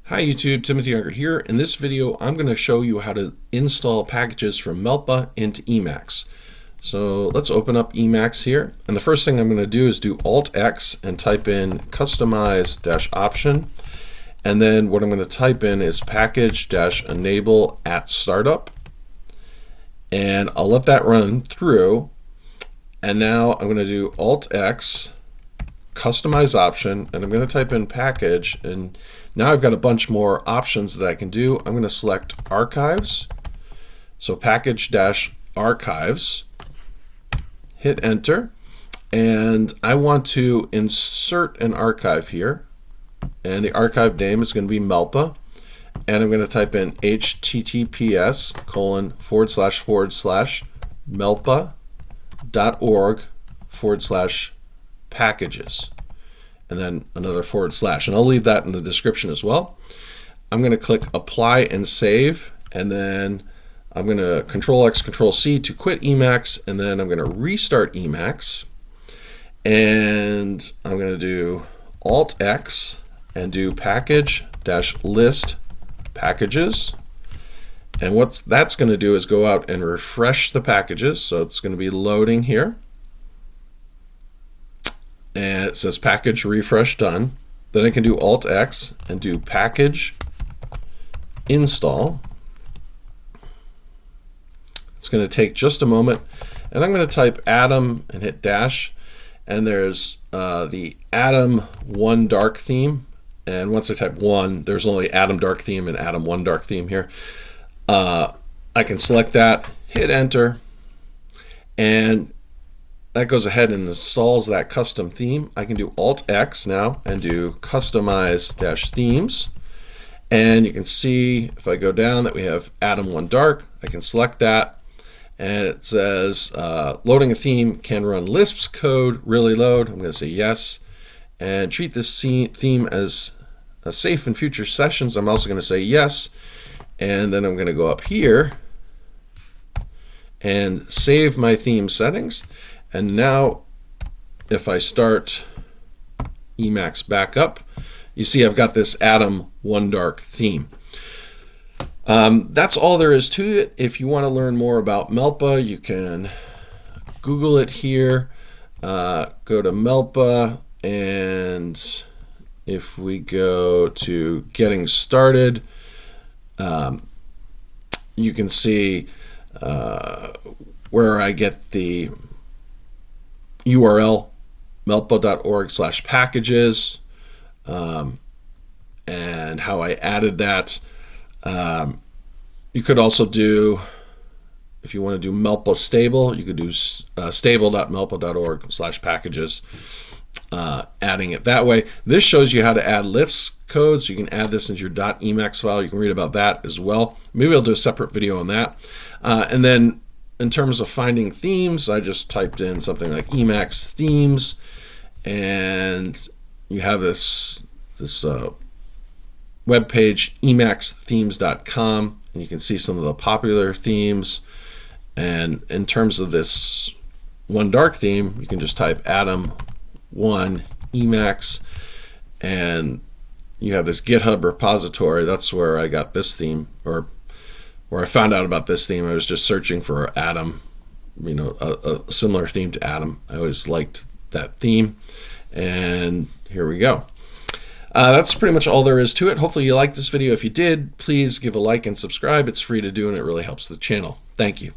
Hi YouTube, Timothy Unkert here. In this video, I'm going to show you how to install packages from Melpa into Emacs. So let's open up Emacs here. And the first thing I'm going to do is do Alt-X and type in customize-option. And then what I'm going to type in is package-enable at startup. And I'll let that run through. And now I'm going to do Alt-X, customize option, and I'm going to type in package, and now I've got a bunch more options that I can do. I'm going to select archives, so package-archives, hit enter, and I want to insert an archive here, and the archive name is going to be Melpa, and I'm going to type in https://melpa.org/packages, and then another / and I'll leave that in the description as well. I'm going to click apply and save, and then I'm going to Control-X, Control-C to quit Emacs, and then I'm going to restart Emacs, and I'm going to do Alt-X and do package-list packages, and what that's going to do is go out and refresh the packages. So it's going to be loading here, and it says package refresh done. Then I can do Alt-X and do package install. It's going to take just a moment, and I'm going to type Atom and hit dash, and there's the Atom 1 dark theme, and once I type 1, there's only Atom dark theme and Atom 1 dark theme here. I can select that, hit enter, and that goes ahead and installs that custom theme. I can do Alt-X now and do customize-themes. And you can see if I go down that we have Atom 1 Dark. I can select that, and it says loading a theme can run Lisp's code, really load. I'm going to say yes, and treat this theme as safe in future sessions. I'm also going to say yes, and then I'm going to go up here and save my theme settings. And now if I start Emacs back up, you see I've got this Atom 1 Dark theme. That's all there is to it. If you want to learn more about Melpa, you can Google it here. Go to Melpa, and if we go to getting started, you can see where I get the URL, melpa.org/packages, and how I added that. You could also do, if you want to do Melpa stable, you could do stable.melpa.org/packages, adding it that way. This shows you how to add Lisp code, so you can add this into your .emacs file. You can read about that as well. Maybe I'll do a separate video on that. And then in terms of finding themes, I just typed in something like Emacs themes, and you have this web page, emacsthemes.com, and you can see some of the popular themes. And in terms of this 1 dark theme, you can just type Atom 1 Emacs, and you have this GitHub repository. That's where I got this theme, or where I found out about this theme. I was just searching for Atom, a similar theme to Atom. I always liked that theme, and here we go. That's pretty much all there is to it. Hopefully you liked this video. If you did, please give a like and subscribe. It's free to do, and it really helps the channel. Thank you.